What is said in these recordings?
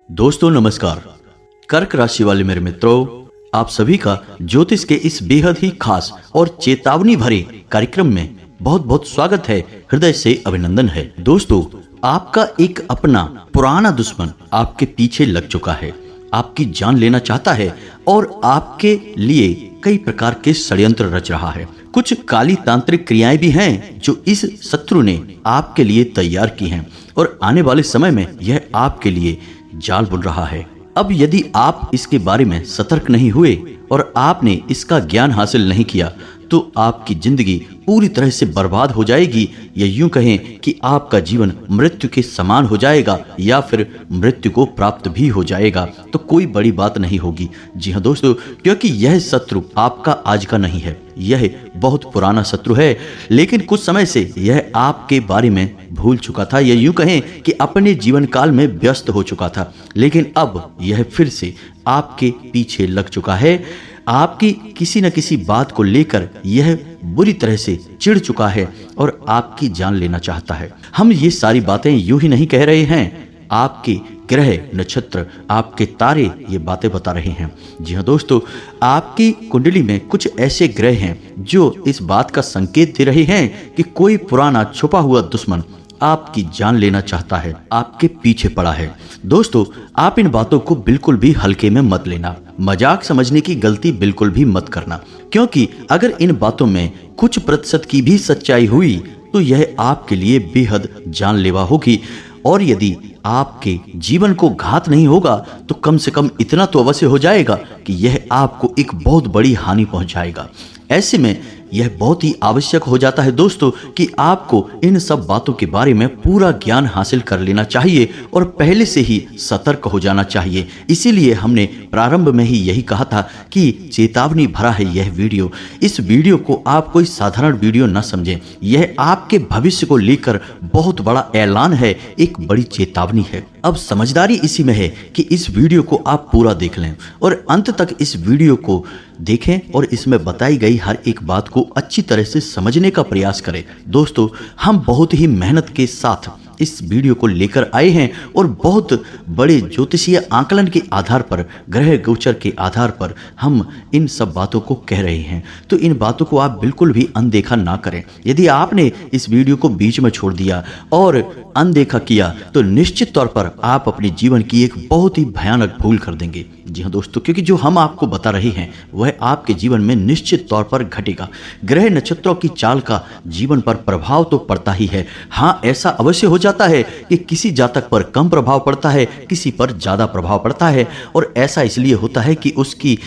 दोस्तों नमस्कार। कर्क राशि वाले मेरे मित्रों, आप सभी का ज्योतिष के इस बेहद ही खास और चेतावनी भरे कार्यक्रम में बहुत बहुत स्वागत है, हृदय से अभिनंदन है। दोस्तों, आपका एक अपना पुराना दुश्मन आपके पीछे लग चुका है, आपकी जान लेना चाहता है और आपके लिए कई प्रकार के षड्यंत्र रच रहा है। कुछ काली तांत्रिक क्रियाएं भी हैं जो इस शत्रु ने आपके लिए तैयार की हैं और आने वाले समय में यह आपके लिए जाल बुन रहा है। अब यदि आप इसके बारे में सतर्क नहीं हुए और आपने इसका ज्ञान हासिल नहीं किया तो आपकी जिंदगी पूरी तरह से बर्बाद हो जाएगी, या यूं कहें कि आपका जीवन मृत्यु के समान हो जाएगा या फिर मृत्यु को प्राप्त भी हो जाएगा, तो कोई बड़ी बात नहीं होगी। जी हाँ दोस्तों, क्योंकि यह शत्रु आपका आज का नहीं है, यह बहुत पुराना शत्रु है, लेकिन कुछ समय से यह आपके बारे में भूल चुका था, या यूं कहें कि अपने जीवन काल में व्यस्त हो चुका था, लेकिन अब यह फिर से आपके पीछे लग चुका है। आपकी किसी न किसी बात को लेकर यह बुरी तरह से चिढ़ चुका है और आपकी जान लेना चाहता है। हम ये सारी बातें यूं ही नहीं कह रहे हैं, आपके ग्रह नक्षत्र, आपके तारे ये बातें बता रहे हैं। जी हाँ दोस्तों, आपकी कुंडली में कुछ ऐसे ग्रह हैं जो इस बात का संकेत दे रहे हैं कि कोई पुराना छुपा हुआ दुश्मन आपकी जान लेना चाहता है, आपके पीछे पड़ा है। दोस्तों, आप इन बातों को बिल्कुल भी हल्के में मत लेना, मजाक समझने की गलती बिल्कुल भी मत करना, क्योंकि अगर इन बातों में कुछ प्रतिशत की भी सच्चाई हुई तो यह आपके लिए बेहद जानलेवा होगी। और यदि आपके जीवन को घात नहीं होगा तो कम से कम इतना तो अवश्य हो जाएगा कि यह आपको एक बहुत बड़ी हानि पहुंचाएगा। ऐसे में यह बहुत ही आवश्यक हो जाता है दोस्तों कि आपको इन सब बातों के बारे में पूरा ज्ञान हासिल कर लेना चाहिए और पहले से ही सतर्क हो जाना चाहिए। इसीलिए हमने प्रारंभ में ही यही कहा था कि चेतावनी भरा है यह वीडियो। इस वीडियो को आप कोई साधारण वीडियो न समझें, यह आपके भविष्य को लेकर बहुत बड़ा ऐलान है, एक बड़ी चेतावनी है। अब समझदारी इसी में है कि इस वीडियो को आप पूरा देख लें और अंत तक इस वीडियो को देखें और इसमें बताई गई हर एक बात को अच्छी तरह से समझने का प्रयास करें। दोस्तों, हम बहुत ही मेहनत के साथ इस वीडियो को लेकर आए हैं और बहुत बड़े ज्योतिषीय आकलन के आधार पर, ग्रह गोचर के आधार पर हम इन सब बातों को कह रहे हैं। तो इन बातों को आप बिल्कुल भी अनदेखा ना करें। यदि आपने इस वीडियो को बीच में छोड़ दिया और अनदेखा किया तो निश्चित तौर पर आप अपने जीवन की एक बहुत ही भयानक भूल कर देंगे। जी हाँ दोस्तों, क्योंकि जो हम आपको बता रहे हैं वह आपके जीवन में निश्चित तौर पर घटेगा। ग्रह नक्षत्रों की चाल का जीवन पर प्रभाव तो पड़ता ही है। हाँ, ऐसा अवश्य हो जाता है कि किसी जातक पर कम प्रभाव पड़ता है, किसी पर ज्यादा प्रभाव पड़ता है, और ऐसा इसलिए होता है कि उसकी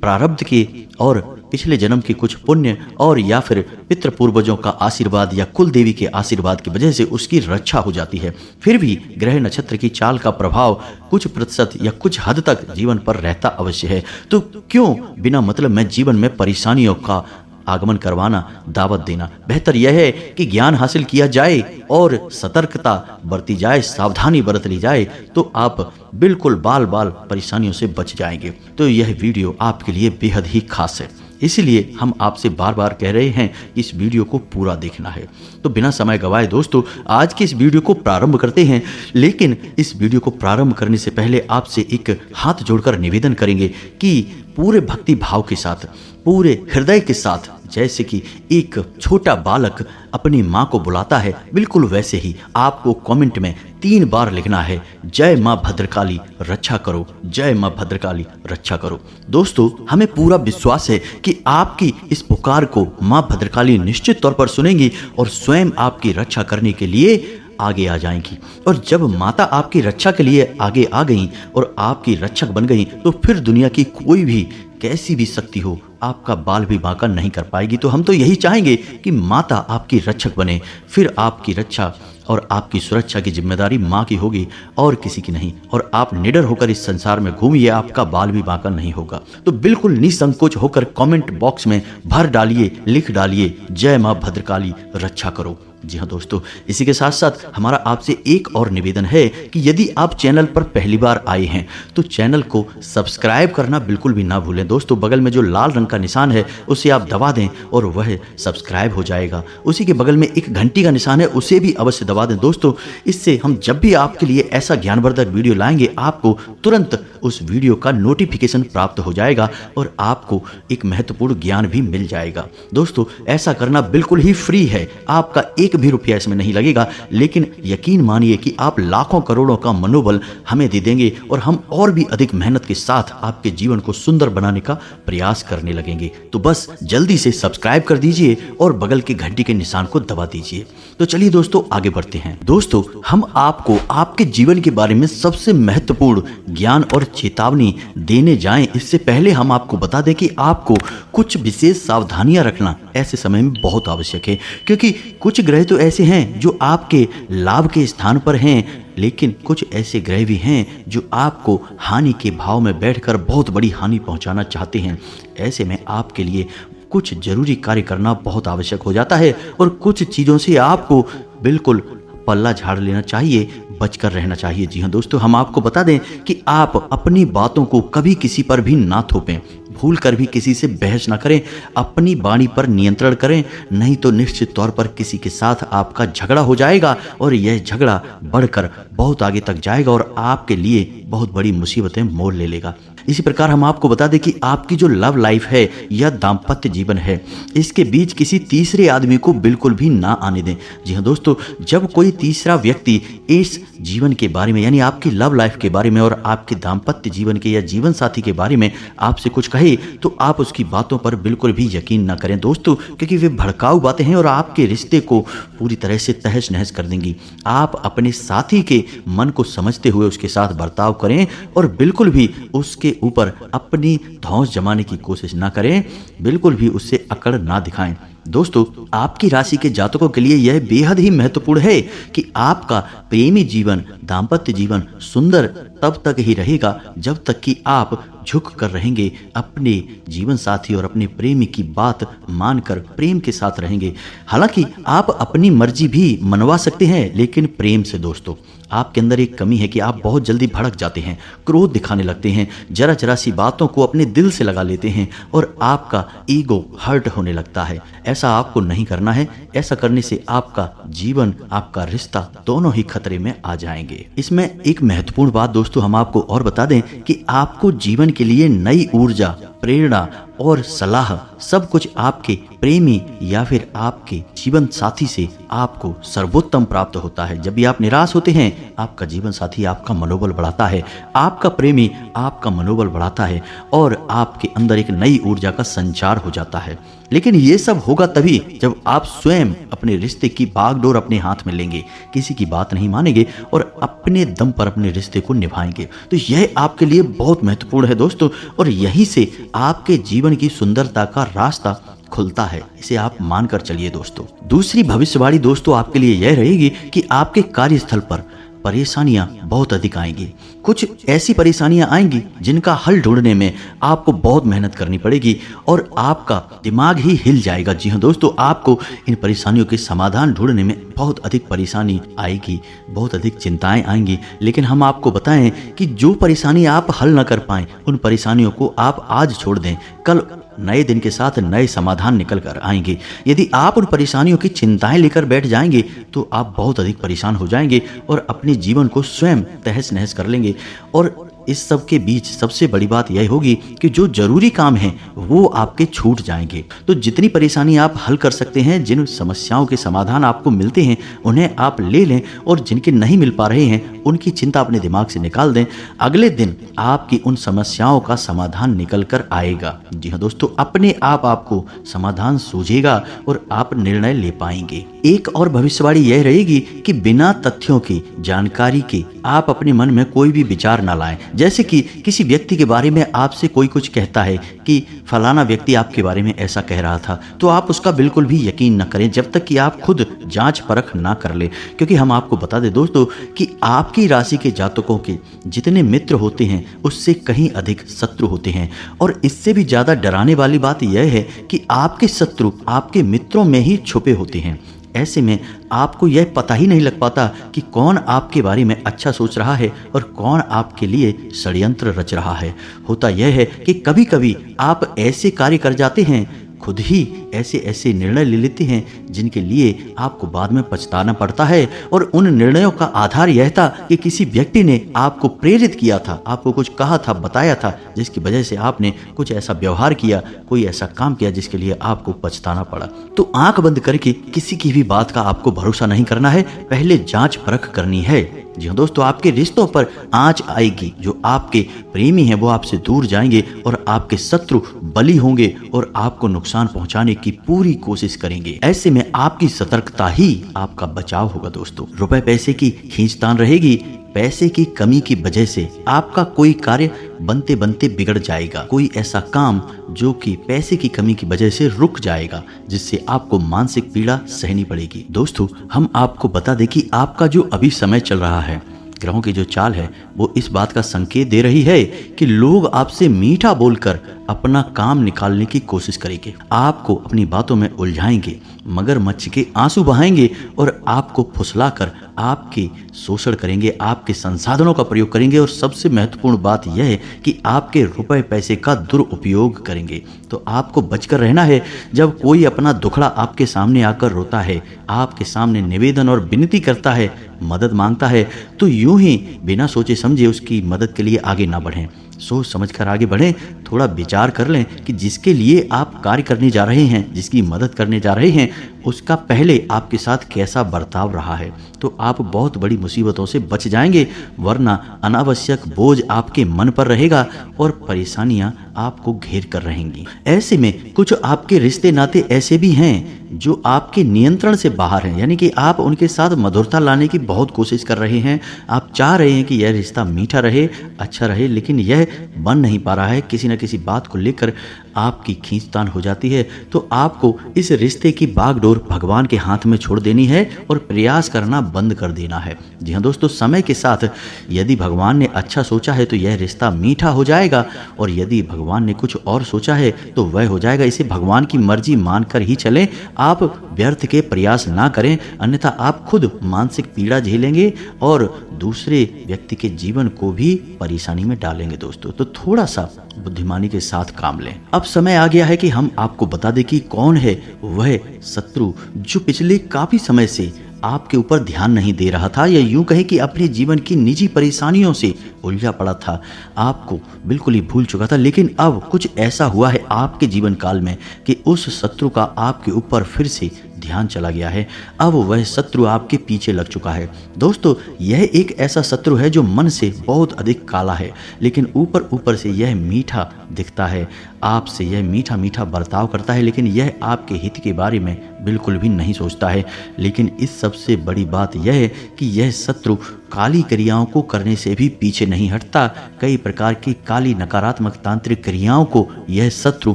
प्रारब्ध के और पिछले जन्म के कुछ पुण्य और या फिर पितृ पूर्वजों का आशीर्वाद या कुल देवी के आशीर्वाद की वजह से उसकी रक्षा हो जाती है। फिर भी ग्रह नक्षत्र की चाल का प्रभाव कुछ प्रतिशत या कुछ हद तक जीवन पर रहता अवश्य है। तो क्यों बिना मतलब में जीवन में परेशानियों का आगमन करवाना, दावत देना। बेहतर यह है कि ज्ञान हासिल किया जाए और सतर्कता बरती जाए, सावधानी बरत ली जाए, तो आप बिल्कुल बाल बाल परेशानियों से बच जाएंगे। तो यह वीडियो आपके लिए बेहद ही खास है, इसलिए हम आपसे बार बार कह रहे हैं कि इस वीडियो को पूरा देखना है। तो बिना समय गवाए दोस्तों, आज के इस वीडियो को प्रारंभ करते हैं। लेकिन इस वीडियो को प्रारंभ करने से पहले आपसे एक हाथ जोड़कर निवेदन करेंगे कि पूरे भक्ति भाव के साथ, पूरे हृदय के साथ, जैसे कि एक छोटा बालक अपनी माँ को बुलाता है, बिल्कुल वैसे ही आपको कमेंट में 3 बार लिखना है, जय माँ भद्रकाली रक्षा करो, जय माँ भद्रकाली रक्षा करो। दोस्तों, हमें पूरा विश्वास है कि आपकी इस पुकार को माँ भद्रकाली निश्चित तौर पर सुनेंगी और स्वयं आपकी रक्षा करने के लिए आगे आ जाएंगी। और जब माता आपकी रक्षा के लिए आगे आ गई और आपकी रक्षक बन गई, तो फिर दुनिया की कोई भी कैसी भी शक्ति हो आपका बाल भी बांका नहीं कर पाएगी। तो हम तो यही चाहेंगे कि माता आपकी रक्षक बने, फिर आपकी रक्षा और आपकी सुरक्षा की जिम्मेदारी माँ की होगी और किसी की नहीं, और आप निडर होकर इस संसार में घूमिए, आपका बाल भी बांका नहीं होगा। तो बिल्कुल निसंकोच होकर कमेंट बॉक्स में भर डालिए, लिख डालिए, जय माँ भद्रकाली रक्षा करो। जी हाँ दोस्तों, इसी के साथ साथ हमारा आपसे एक और निवेदन है कि यदि आप चैनल पर पहली बार आए हैं तो चैनल को सब्सक्राइब करना बिल्कुल भी ना भूलें। दोस्तों बगल में जो लाल रंग का निशान है उसे आप दबा दें और वह सब्सक्राइब हो जाएगा। उसी के बगल में एक घंटी का निशान है, उसे भी अवश्य दबा दें दोस्तों। इससे हम जब भी आपके लिए ऐसा ज्ञानवर्धक वीडियो लाएंगे आपको तुरंत उस वीडियो का नोटिफिकेशन प्राप्त हो जाएगा और आपको एक महत्वपूर्ण ज्ञान भी मिल जाएगा। दोस्तों ऐसा करना बिल्कुल ही फ्री है, आपका एक भी रुपया इसमें नहीं लगेगा, लेकिन यकीन मानिए कि आप लाखों करोड़ों का मनोबल हमें दे देंगे और हम और भी अधिक मेहनत के साथ आपके जीवन को सुंदर बनाने का प्रयास करने लगेंगे। तो बस जल्दी से सब्सक्राइब कर दीजिए और बगल के घंटी के निशान को दबा दीजिए। तो चलिए दोस्तों आगे बढ़ते हैं। दोस्तों हम आपको आपके जीवन के बारे में सबसे महत्वपूर्ण ज्ञान और चेतावनी देने जाएं इससे पहले हम आपको बता दें कि आपको कुछ विशेष सावधानियां रखना ऐसे समय में बहुत आवश्यक है, क्योंकि कुछ ग्रह तो ऐसे हैं जो आपके लाभ के स्थान पर हैं, लेकिन कुछ ऐसे ग्रह भी हैं जो आपको हानि के भाव में बैठकर बहुत बड़ी हानि पहुंचाना चाहते हैं। ऐसे में आपके लिए कुछ जरूरी कार्य करना बहुत आवश्यक हो जाता है और कुछ चीज़ों से आपको बिल्कुल पल्ला झाड़ लेना चाहिए, बचकर रहना चाहिए। जी हाँ दोस्तों, हम आपको बता दें कि आप अपनी बातों को कभी किसी पर भी ना थोपें, भूल कर भी किसी से बहस ना करें, अपनी वाणी पर नियंत्रण करें, नहीं तो निश्चित तौर पर किसी के साथ आपका झगड़ा हो जाएगा और यह झगड़ा बढ़कर बहुत आगे तक जाएगा और आपके लिए बहुत बड़ी मुसीबतें मोल ले लेगा। इसी प्रकार हम आपको बता दें कि आपकी जो लव लाइफ है या दाम्पत्य जीवन है, इसके बीच किसी तीसरे आदमी को बिल्कुल भी ना आने दें। जी हाँ दोस्तों, जब कोई तीसरा व्यक्ति इस जीवन के बारे में यानी आपकी लव लाइफ के बारे में और आपके दाम्पत्य जीवन के या जीवन साथी के बारे में आपसे कुछ कहे तो आप उसकी बातों पर बिल्कुल भी यकीन ना करें दोस्तों, क्योंकि वे भड़काऊ बातें हैं और आपके रिश्ते को पूरी तरह से तहस नहस कर देंगी। आप अपने साथी के मन को समझते हुए उसके साथ बर्ताव करें और बिल्कुल भी उसके ऊपर अपनी धौंस जमाने की कोशिश ना करें, बिल्कुल भी उससे अकड़ ना दिखाएं। दोस्तों आपकी राशि के जातकों के लिए यह बेहद ही महत्वपूर्ण है कि आपका प्रेमी जीवन, दाम्पत्य जीवन सुंदर तब तक ही रहेगा जब तक कि आप झुक कर रहेंगे, अपने जीवन साथी और अपने प्रेमी की बात मानकर प्रेम के साथ रहेंगे। हालांकि आप अपनी मर्जी भी मनवा सकते हैं, लेकिन प्रेम से। दोस्तों आपके अंदर एक कमी है कि आप बहुत जल्दी भड़क जाते हैं, क्रोध दिखाने लगते हैं, जरा जरा सी बातों को अपने दिल से लगा लेते हैं और आपका ईगो हर्ट होने लगता है। ऐसा आपको नहीं करना है। ऐसा करने से आपका जीवन, आपका रिश्ता दोनों ही खतरे में आ जाएंगे। इसमें एक महत्वपूर्ण बात दोस्तों हम आपको और बता दें कि आपको जीवन के लिए नई ऊर्जा, प्रेरणा और सलाह सब कुछ आपके प्रेमी या फिर आपके जीवन साथी से आपको सर्वोत्तम प्राप्त होता है। जब भी आप निराश होते हैं, आपका जीवन साथी आपका मनोबल बढ़ाता है, आपका प्रेमी आपका मनोबल बढ़ाता है और आपके अंदर एक नई ऊर्जा का संचार हो जाता है। लेकिन ये सब होगा तभी जब आप स्वयं अपने रिश्ते की बागडोर अपने हाथ में लेंगे, किसी की बात नहीं मानेंगे और अपने दम पर अपने रिश्ते को निभाएंगे। तो यह आपके लिए बहुत महत्वपूर्ण है दोस्तों, और यहीं से आपके जीवन की सुंदरता का रास्ता खुलता है। इसे आप मानकर चलिए दोस्तों। दूसरी भविष्यवाणी दोस्तों आपके लिए यह रहेगी कि आपके कार्यस्थल पर परेशानियां बहुत अधिक आएंगी। कुछ ऐसी परेशानियां आएंगी जिनका हल ढूंढने में आपको बहुत मेहनत करनी पड़ेगी और आपका दिमाग ही हिल जाएगा। जी हाँ दोस्तों, आपको इन परेशानियों के समाधान ढूंढने में बहुत अधिक परेशानी आएगी, बहुत अधिक चिंताएं आएंगी। लेकिन हम आपको बताएं कि जो परेशानी आप हल न कर पाएं, उन परेशानियों को आप आज छोड़ दें, कल नए दिन के साथ नए समाधान निकल कर आएंगे। यदि आप उन परेशानियों की चिंताएं लेकर बैठ जाएंगे तो आप बहुत अधिक परेशान हो जाएंगे और अपने जीवन को स्वयं तहस नहस कर लेंगे। और इस सब के बीच सबसे बड़ी बात यह होगी कि जो जरूरी काम है वो आपके छूट जाएंगे। तो जितनी परेशानी आप हल कर सकते हैं, जिन समस्याओं के समाधान आपको मिलते हैं, उन्हें आप ले लें और जिनके नहीं मिल पा रहे हैं उनकी चिंता अपने दिमाग से निकाल दें। अगले दिन आपकी उन समस्याओं का समाधान निकल कर आएगा। जी हाँ दोस्तों, अपने आप आपको समाधान सूझेगा और आप निर्णय ले पाएंगे। एक और भविष्यवाणी यह रहेगी कि बिना तथ्यों की, जानकारी के आप अपने मन में कोई भी विचार न लाएं। जैसे कि किसी व्यक्ति के बारे में आपसे कोई कुछ कहता है कि फलाना व्यक्ति आपके बारे में ऐसा कह रहा था, तो आप उसका बिल्कुल भी यकीन न करें जब तक कि आप खुद जांच परख ना कर ले। क्योंकि हम आपको बता दें दोस्तों कि आपकी राशि के जातकों के जितने मित्र होते हैं उससे कहीं अधिक शत्रु होते हैं। और इससे भी ज़्यादा डराने वाली बात यह है कि आपके शत्रु आपके मित्रों में ही छुपे होते हैं। ऐसे में आपको यह पता ही नहीं लग पाता कि कौन आपके बारे में अच्छा सोच रहा है और कौन आपके लिए षड्यंत्र रच रहा है। होता यह है कि कभी कभी आप ऐसे कार्य कर जाते हैं, खुद ही ऐसे ऐसे निर्णय ले लेते हैं जिनके लिए आपको बाद में पछताना पड़ता है। और उन निर्णयों का आधार यह था कि किसी व्यक्ति ने आपको प्रेरित किया था, आपको कुछ कहा था, बताया था, जिसकी वजह से आपने कुछ ऐसा व्यवहार किया, कोई ऐसा काम किया जिसके लिए आपको पछताना पड़ा। तो आंख बंद करके किसी की भी बात का आपको भरोसा नहीं करना है, पहले जांच परख करनी है। जी हाँ दोस्तों, आपके रिश्तों पर आंच आएगी। जो आपके प्रेमी हैं वो आपसे दूर जाएंगे और आपके शत्रु बली होंगे और आपको नुकसान पहुंचाने की पूरी कोशिश करेंगे। ऐसे में आपकी सतर्कता ही आपका बचाव होगा दोस्तों। रुपए पैसे की खींचतान रहेगी। पैसे की कमी की वजह से आपका कोई कार्य बनते बनते बिगड़ जाएगा, कोई ऐसा काम जो कि पैसे की कमी की वजह से रुक जाएगा, जिससे आपको मानसिक पीड़ा सहनी पड़ेगी। दोस्तों, हम आपको बता दें कि आपका जो अभी समय चल रहा है, ग्रहों की जो चाल है वो इस बात का संकेत दे रही है कि लोग आपसे मीठा बोलकर अपना काम निकालने की कोशिश करेंगे, आपको अपनी बातों में उलझाएंगे, मगरमच्छ के आंसू बहाएंगे और आपको फुसलाकर आपके शोषण करेंगे, आपके संसाधनों का प्रयोग करेंगे और सबसे महत्वपूर्ण बात यह है कि आपके रुपए पैसे का दुरुपयोग करेंगे। तो आपको बचकर रहना है। जब कोई अपना दुखड़ा आपके सामने आकर रोता है, आपके सामने निवेदन और विनती करता है, मदद मांगता है, तो यूं ही बिना सोचे समझे उसकी मदद के लिए आगे ना बढ़ें। सोच समझकर आगे बढ़ें। थोड़ा विचार कर लें कि जिसके लिए आप कार्य करने जा रहे हैं, जिसकी मदद करने जा रहे हैं, उसका पहले आपके साथ कैसा बर्ताव रहा है, तो आप बहुत बड़ी मुसीबतों से बच जाएंगे। वरना अनावश्यक बोझ आपके मन पर रहेगा और परेशानियां आपको घेर कर रहेंगी। ऐसे में कुछ आपके रिश्ते नाते ऐसे भी हैं जो आपके नियंत्रण से बाहर हैं, यानी कि आप उनके साथ मधुरता लाने की बहुत कोशिश कर रहे हैं। आप चाह रहे हैं कि यह रिश्ता मीठा रहे, अच्छा रहे, लेकिन यह बन नहीं पा रहा है। किसी न किसी बात को लेकर आपकी खींचतान हो जाती है। तो आपको इस रिश्ते की बागडोर भगवान के हाथ में छोड़ देनी है और प्रयास करना बंद कर देना है। जी हाँ दोस्तों, समय के साथ यदि भगवान ने अच्छा सोचा है तो यह रिश्ता मीठा हो जाएगा, और यदि भगवान ने कुछ और सोचा है तो वह हो जाएगा। इसे भगवान की मर्जी मानकर ही चलें। आप व्यर्थ के प्रयास ना करें, अन्यथा आप खुद मानसिक पीड़ा झेलेंगे और दूसरे व्यक्ति के जीवन को भी परेशानी में डालेंगे दोस्तों। तो थोड़ा सा बुद्धिमानी के साथ काम लें। अब समय आ गया है कि हम आपको बता दें कि कौन है वह शत्रु जो पिछले काफी समय से आपके ऊपर ध्यान नहीं दे रहा था, या यूं कहें कि अपने जीवन की निजी परेशानियों से उलझा पड़ा था, आपको बिल्कुल ही भूल चुका था। लेकिन अब कुछ ऐसा हुआ है आपके जीवन काल में कि उस शत्रु का आपके ऊपर फिर से ध्यान चला गया है। अब वह शत्रु आपके पीछे लग चुका है। दोस्तों, यह एक ऐसा शत्रु है जो मन से बहुत अधिक काला है, लेकिन ऊपर ऊपर से यह मीठा दिखता है। आपसे यह मीठा मीठा बर्ताव करता है, लेकिन यह आपके हित के बारे में बिल्कुल भी नहीं सोचता है। लेकिन इस सबसे बड़ी बात यह है कि यह शत्रु काली क्रियाओं को करने से भी पीछे नहीं हटता। कई प्रकार की काली नकारात्मक तांत्रिक क्रियाओं को यह शत्रु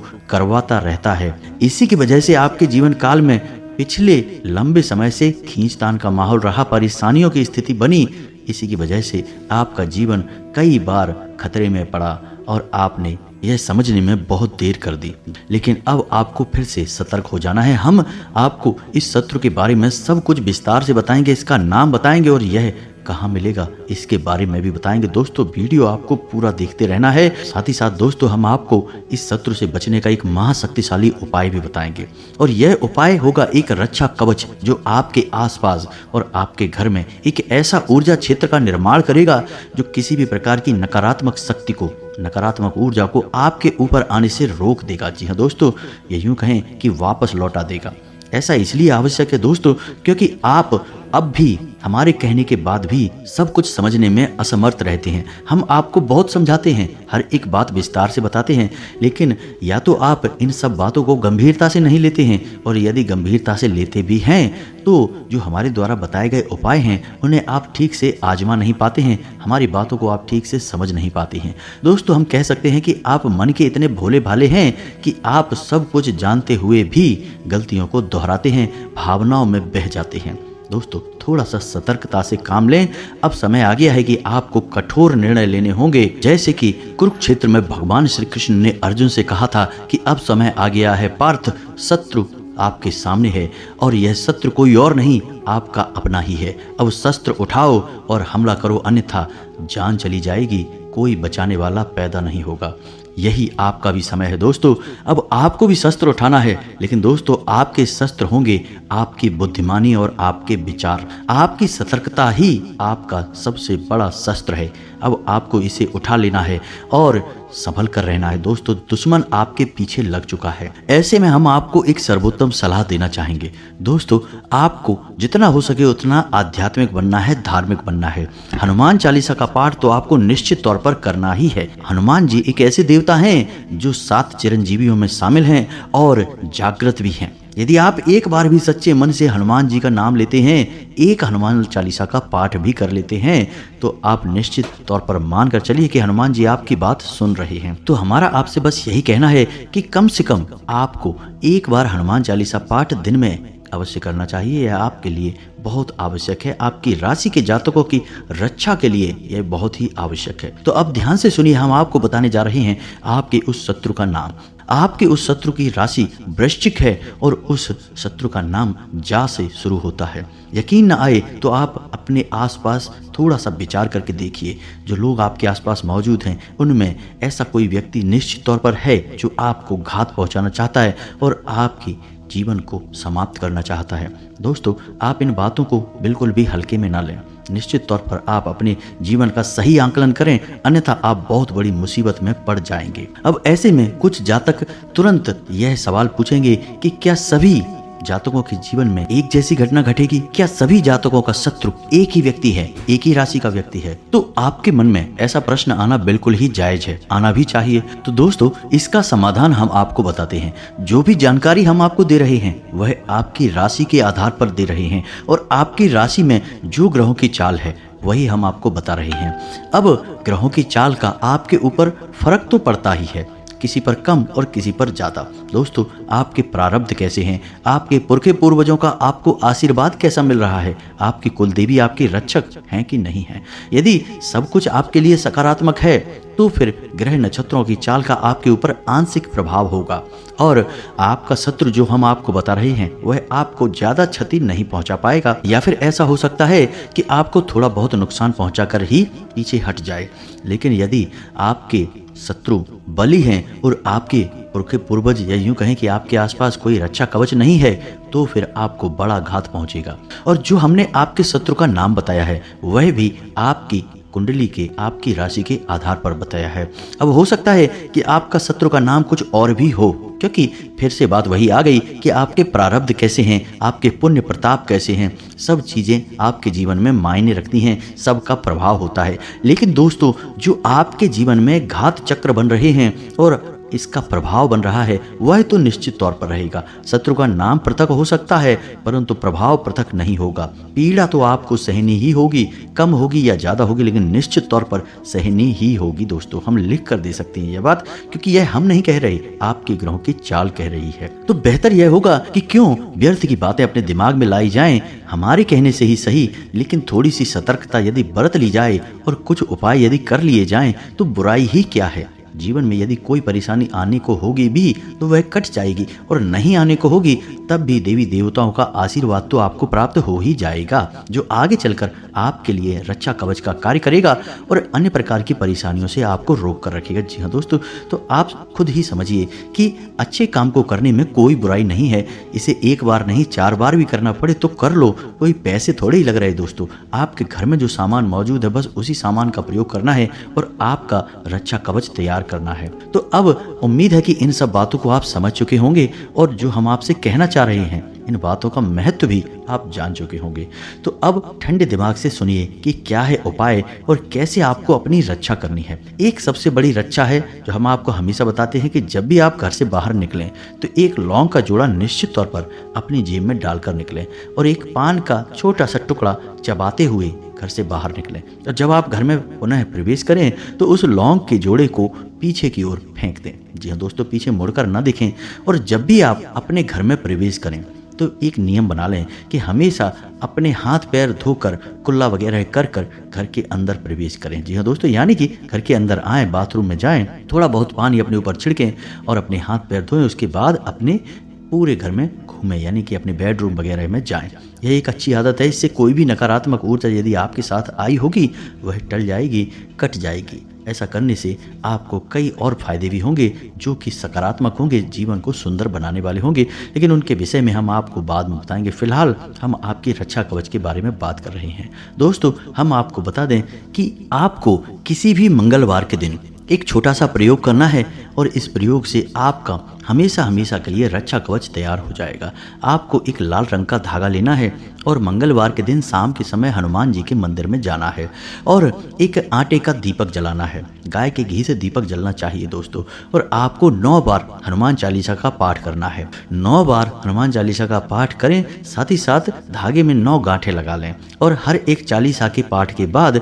करवाता रहता है। इसी की वजह से आपके जीवन काल में पिछले लंबे समय से खींचतान का माहौल रहा, परेशानियों की स्थिति बनी। इसी की वजह से आपका जीवन कई बार खतरे में पड़ा और आपने यह समझने में बहुत देर कर दी। लेकिन अब आपको फिर से सतर्क हो जाना है। हम आपको इस शत्रु के बारे में सब कुछ विस्तार से बताएंगे, इसका नाम बताएंगे और यह कहाँ मिलेगा इसके बारे में भी बताएंगे। दोस्तों, वीडियो आपको पूरा देखते रहना है। साथ ही साथ दोस्तों, हम आपको इस शत्रु से बचने का एक महाशक्तिशाली उपाय भी बताएंगे, और यह उपाय होगा एक रक्षा कवच जो आपके आसपास और आपके घर में एक ऐसा ऊर्जा क्षेत्र का निर्माण करेगा जो किसी भी प्रकार की नकारात्मक शक्ति को, नकारात्मक ऊर्जा को आपके ऊपर आने से रोक देगा। जी हाँ दोस्तों, ये यूं कहें कि वापस लौटा देगा। ऐसा इसलिए आवश्यक है दोस्तों क्योंकि आप अब भी हमारे कहने के बाद भी सब कुछ समझने में असमर्थ रहते हैं। हम आपको बहुत समझाते हैं, हर एक बात विस्तार से बताते हैं, लेकिन या तो आप इन सब बातों को गंभीरता से नहीं लेते हैं, और यदि गंभीरता से लेते भी हैं तो जो हमारे द्वारा बताए गए उपाय हैं उन्हें आप ठीक से आजमा नहीं पाते हैं, हमारी बातों को आप ठीक से समझ नहीं पाते हैं। दोस्तों, हम कह सकते हैं कि आप मन के इतने भोले भाले हैं कि आप सब कुछ जानते हुए भी गलतियों को दोहराते हैं, भावनाओं में बह जाते हैं। दोस्तों, थोड़ा सा सतर्कता से काम लें। अब समय आ गया है कि आपको कठोर निर्णय लेने होंगे, जैसे कि कुरुक्षेत्र में भगवान श्री कृष्ण ने अर्जुन से कहा था कि अब समय आ गया है पार्थ, शत्रु आपके सामने है और यह शत्रु कोई और नहीं आपका अपना ही है। अब शस्त्र उठाओ और हमला करो, अन्यथा जान चली जाएगी, कोई बचाने वाला पैदा नहीं होगा। यही आपका भी समय है दोस्तों। अब आपको भी शस्त्र उठाना है, लेकिन दोस्तों आपके शस्त्र होंगे आपकी बुद्धिमानी और आपके विचार। आपकी सतर्कता ही आपका सबसे बड़ा शस्त्र है। अब आपको इसे उठा लेना है और संभल कर रहना है दोस्तों। दुश्मन आपके पीछे लग चुका है। ऐसे में हम आपको एक सर्वोत्तम सलाह देना चाहेंगे दोस्तों, आपको जितना हो सके उतना आध्यात्मिक बनना है, धार्मिक बनना है। हनुमान चालीसा का पाठ तो आपको निश्चित तौर पर करना ही है। हनुमान जी एक ऐसे देवता हैं जो 7 चिरंजीवियों में शामिल हैं और जागृत भी हैं। यदि आप एक बार भी सच्चे मन से हनुमान जी का नाम लेते हैं, एक हनुमान चालीसा का पाठ भी कर लेते हैं, तो आप निश्चित तौर पर मान कर चलिए कि हनुमान जी आपकी बात सुन रहे हैं। तो हमारा आपसे बस यही कहना है कि कम से कम आपको एक बार हनुमान चालीसा पाठ दिन में अवश्य करना चाहिए। यह आपके लिए बहुत आवश्यक है। आपकी राशि के जातकों की रक्षा के लिए यह बहुत ही आवश्यक है। तो अब ध्यान से सुनिए, हम आपको बताने जा रहे हैं आपके उस शत्रु का नाम। आपके उस शत्रु की राशि वृश्चिक है और उस शत्रु का नाम जा से शुरू होता है। यकीन न आए तो आप अपने आसपास थोड़ा सा विचार करके देखिए। जो लोग आपके आसपास मौजूद हैं उनमें ऐसा कोई व्यक्ति निश्चित तौर पर है जो आपको घात पहुंचाना चाहता है और आपकी जीवन को समाप्त करना चाहता है। दोस्तों आप इन बातों को बिल्कुल भी हल्के में ना लें। निश्चित तौर पर आप अपने जीवन का सही आंकलन करें, अन्यथा आप बहुत बड़ी मुसीबत में पड़ जाएंगे। अब ऐसे में कुछ जातक तुरंत यह सवाल पूछेंगे कि क्या सभी जातकों के जीवन में एक जैसी घटना घटेगी? क्या सभी जातकों का शत्रु एक ही व्यक्ति है, एक ही राशि का व्यक्ति है? तो आपके मन में ऐसा प्रश्न आना बिल्कुल ही जायज है, आना भी चाहिए। तो दोस्तों इसका समाधान हम आपको बताते हैं। जो भी जानकारी हम आपको दे रहे हैं वह आपकी राशि के आधार पर दे रहे हैं और आपकी राशि में जो ग्रहों की चाल है वही हम आपको बता रहे हैं। अब ग्रहों की चाल का आपके ऊपर फर्क तो पड़ता ही है, किसी पर कम और किसी पर ज्यादा। दोस्तों आपके प्रारब्ध कैसे हैं, आपके पुरखे पूर्वजों का आपको आशीर्वाद कैसा मिल रहा है, आपकी कुलदेवी आपकी रक्षक हैं कि नहीं है। यदि सब कुछ आपके लिए सकारात्मक है तो फिर ग्रह नक्षत्रों की चाल का आपके ऊपर आंशिक प्रभाव होगा और आपका शत्रु जो हम आपको बता रहे हैं वह आपको ज्यादा क्षति नहीं पहुंचा पाएगा, या फिर ऐसा हो सकता है कि आपको थोड़ा बहुत नुकसान पहुंचाकर ही पीछे हट जाए। लेकिन यदि आपके शत्रु बली हैं और आपके पुरखे पूर्वज या यूं कहें कि आपके आसपास कोई रक्षा कवच नहीं है, तो फिर आपको बड़ा घात पहुंचेगा। और जो हमने आपके शत्रु का नाम बताया है वह भी आपकी कुंडली के, आपकी राशि के आधार पर बताया है। अब हो सकता है कि आपका शत्रु का नाम कुछ और भी हो, क्योंकि फिर से बात वही आ गई कि आपके प्रारब्ध कैसे हैं, आपके पुण्य प्रताप कैसे हैं, सब चीजें आपके जीवन में मायने रखती हैं, सबका प्रभाव होता है। लेकिन दोस्तों जो आपके जीवन में घात चक्र बन रहे हैं और इसका प्रभाव बन रहा है वह तो निश्चित तौर पर रहेगा। शत्रु का नाम पृथक हो सकता है परंतु प्रभाव पृथक नहीं होगा। पीड़ा तो आपको सहनी ही होगी, कम होगी या ज्यादा होगी, लेकिन निश्चित तौर पर सहनी ही होगी। दोस्तों हम लिख कर दे सकते हैं यह बात, क्योंकि यह हम नहीं कह रहे, आपके ग्रहों की चाल कह रही है। तो बेहतर यह होगा कि क्यों व्यर्थ की बातें अपने दिमाग में लाई जाएं, हमारे कहने से ही सही, लेकिन थोड़ी सी सतर्कता यदि बरत ली जाए और कुछ उपाय यदि कर लिए जाएं तो बुराई ही क्या है। जीवन में यदि कोई परेशानी आने को होगी भी तो वह कट जाएगी, और नहीं आने को होगी तब भी देवी देवताओं का आशीर्वाद तो आपको प्राप्त हो ही जाएगा, जो आगे चलकर आपके लिए रक्षा कवच का कार्य करेगा और अन्य प्रकार की परेशानियों से आपको रोक कर रखेगा। जी हाँ दोस्तों, तो आप खुद ही समझिए कि अच्छे काम को करने में कोई बुराई नहीं है। इसे एक बार नहीं 4 बार भी करना पड़े तो कर लो, कोई पैसे थोड़े ही लग रहे। दोस्तों आपके घर में जो सामान मौजूद है बस उसी सामान का प्रयोग करना है और आपका रक्षा कवच तैयार करना है। तो अब उम्मीद है कि इन सब बातों को आप समझ चुके होंगे और जो हम आपसे कहना चाह रहे हैं इन बातों का महत्व भी आप जान चुके होंगे। तो अब ठंडे दिमाग से सुनिए कि क्या है उपाय और कैसे आपको अपनी रक्षा करनी है। एक सबसे बड़ी रक्षा है जो हम आपको हमेशा बताते हैं कि जब भी आप घर से बाहर निकलें तो एक लौंग का जोड़ा निश्चित तौर पर अपनी जेब में डालकर निकलें और एक पान का छोटा सा टुकड़ा चबाते हुए घर से बाहर निकलें। और जब आप घर में पुनः प्रवेश करें तो उस लौंग के जोड़े को पीछे की ओर फेंक दें। जी हाँ दोस्तों, पीछे मुड़कर न दिखें। और जब भी आप अपने घर में प्रवेश करें तो एक नियम बना लें कि हमेशा अपने हाथ पैर धोकर कुल्ला वगैरह कर कर घर के अंदर प्रवेश करें। जी हाँ दोस्तों, यानी कि घर के अंदर आएँ, बाथरूम में जाएं, थोड़ा बहुत पानी अपने ऊपर छिड़कें और अपने हाथ पैर धोएं। उसके बाद अपने पूरे घर में घूमें, यानी कि अपने बेडरूम वगैरह में जाएं। यह एक अच्छी आदत है। इससे कोई भी नकारात्मक ऊर्जा यदि आपके साथ आई होगी वह टल जाएगी, कट जाएगी। ऐसा करने से आपको कई और फायदे भी होंगे जो कि सकारात्मक होंगे, जीवन को सुंदर बनाने वाले होंगे, लेकिन उनके विषय में हम आपको बाद में बताएंगे। फिलहाल हम आपकी रक्षा कवच के बारे में बात कर रहे हैं। दोस्तों, हम आपको बता दें कि आपको किसी भी मंगलवार के दिन एक छोटा सा प्रयोग करना है और इस प्रयोग से आपका हमेशा हमेशा के लिए रक्षा कवच तैयार हो जाएगा। आपको एक लाल रंग का धागा लेना है और मंगलवार के दिन शाम के समय हनुमान जी के मंदिर में जाना है और एक आटे का दीपक जलाना है। गाय के घी से दीपक जलना चाहिए दोस्तों। और आपको 9 बार हनुमान चालीसा का पाठ करना है। 9 बार हनुमान चालीसा का पाठ करें, साथ ही साथ धागे में 9 गांठें लगा लें और हर एक चालीसा के पाठ के बाद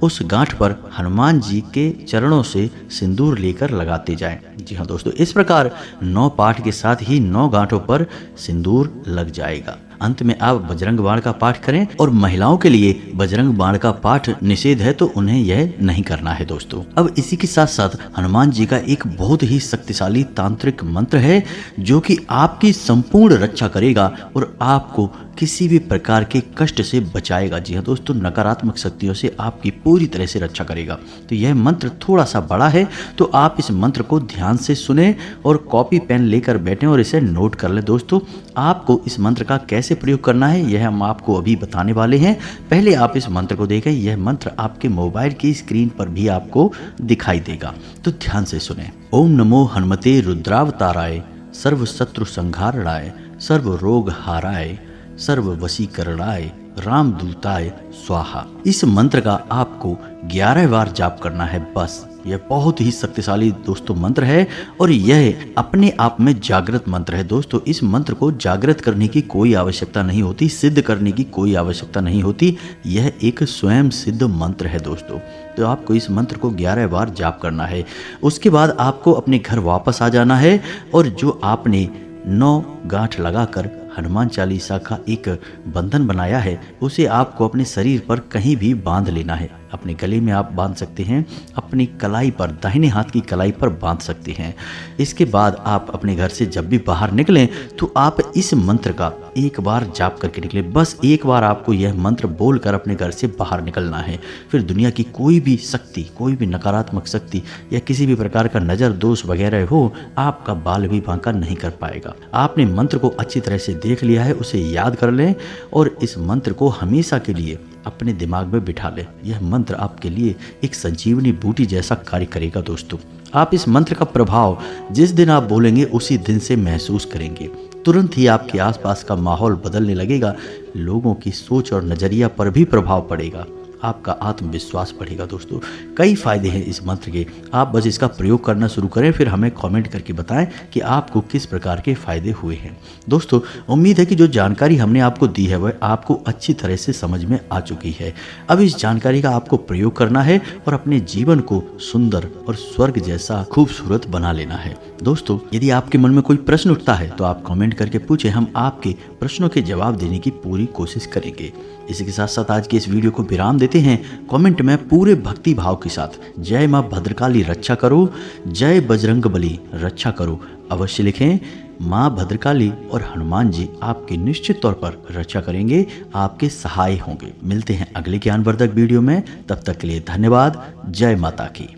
उस गांठ पर हनुमान जी के चरणों से सिंदूर लेकर लगाते जाएं। जी हाँ दोस्तों, इस प्रकार 9 पाठ के साथ ही 9 गांठों पर सिंदूर लग जाएगा। अंत में आप बजरंग बाण का पाठ करें। और महिलाओं के लिए बजरंग बाण का पाठ निषेध है, तो उन्हें यह नहीं करना है दोस्तों। अब इसी के साथ साथ हनुमान जी का एक बहुत ही शक्तिशाली तांत्रिक मंत्र है जो कि आपकी संपूर्ण रक्षा करेगा और आपको किसी भी प्रकार के कष्ट से बचाएगा। जी हाँ दोस्तों, नकारात्मक शक्तियों से आपकी पूरी तरह से रक्षा करेगा। तो यह मंत्र थोड़ा सा बड़ा है, तो आप इस मंत्र को ध्यान से सुने और कॉपी पेन लेकर बैठें और इसे नोट कर लें। दोस्तों, आपको इस मंत्र का कैसे प्रयोग करना है यह हम आपको अभी बताने वाले हैं। पहले आप इस मंत्र को देखें। यह मंत्र आपके मोबाइल की स्क्रीन पर भी आपको दिखाई देगा, तो ध्यान से सुने। ओम नमो हनुमते रुद्रावताराय, सर्व शत्रु संहारणाय, सर्व रोग हाराय, सर्व वशीकरणाय, रामदूताय स्वाहा। इस मंत्र का आपको 11 बार जाप करना है बस। यह बहुत ही शक्तिशाली दोस्तों मंत्र है और यह अपने आप में जागृत मंत्र है। दोस्तों, इस मंत्र को जागृत करने की कोई आवश्यकता नहीं होती, सिद्ध करने की कोई आवश्यकता नहीं होती। यह एक स्वयं सिद्ध मंत्र है दोस्तों। तो आपको इस मंत्र को 11 बार जाप करना है। उसके बाद आपको अपने घर वापस आ जाना है और जो आपने 9 गांठ लगाकर हनुमान चालीसा का एक बंधन बनाया है उसे आपको अपने शरीर पर कहीं भी बांध लेना है। अपने गले में आप बांध सकते हैं, अपनी कलाई पर, दाहिने हाथ की कलाई पर बांध सकते हैं। इसके बाद आप अपने घर से जब भी बाहर निकलें तो आप इस मंत्र का एक बार जाप करके निकलें। बस एक बार आपको यह मंत्र बोलकर अपने घर से बाहर निकलना है। फिर दुनिया की कोई भी शक्ति, कोई भी नकारात्मक शक्ति या किसी भी प्रकार का नज़र दोष वगैरह हो, आपका बाल भी बांका नहीं कर पाएगा। आपने मंत्र को अच्छी तरह से देख लिया है, उसे याद कर लें और इस मंत्र को हमेशा के लिए अपने दिमाग में बिठा लें। यह मंत्र आपके लिए एक संजीवनी बूटी जैसा कार्य करेगा दोस्तों। आप इस मंत्र का प्रभाव जिस दिन आप बोलेंगे उसी दिन से महसूस करेंगे। तुरंत ही आपके आसपास का माहौल बदलने लगेगा, लोगों की सोच और नज़रिया पर भी प्रभाव पड़ेगा, आपका आत्मविश्वास बढ़ेगा दोस्तों। कई फायदे हैं इस मंत्र के। आप बस इसका प्रयोग करना शुरू करें, फिर हमें कमेंट करके बताएं कि आपको किस प्रकार के फायदे हुए हैं। दोस्तों, उम्मीद है कि जो जानकारी हमने आपको दी है वह आपको अच्छी तरह से समझ में आ चुकी है। अब इस जानकारी का आपको प्रयोग करना है और अपने जीवन को सुंदर और स्वर्ग जैसा खूबसूरत बना लेना है। दोस्तों, यदि आपके मन में कोई प्रश्न उठता है तो आप कमेंट करके पूछें, हम आपके प्रश्नों के जवाब देने की पूरी कोशिश करेंगे। इसी के साथ साथ आज की इस वीडियो को विराम देते हैं। कमेंट में पूरे भक्ति भाव के साथ जय मां भद्रकाली रक्षा करो, जय बजरंग बली रक्षा करो अवश्य लिखें। मां भद्रकाली और हनुमान जी आपकी निश्चित तौर पर रक्षा करेंगे, आपके सहाय होंगे। मिलते हैं अगले ज्ञानवर्धक वीडियो में, तब तक के लिए धन्यवाद। जय माता की।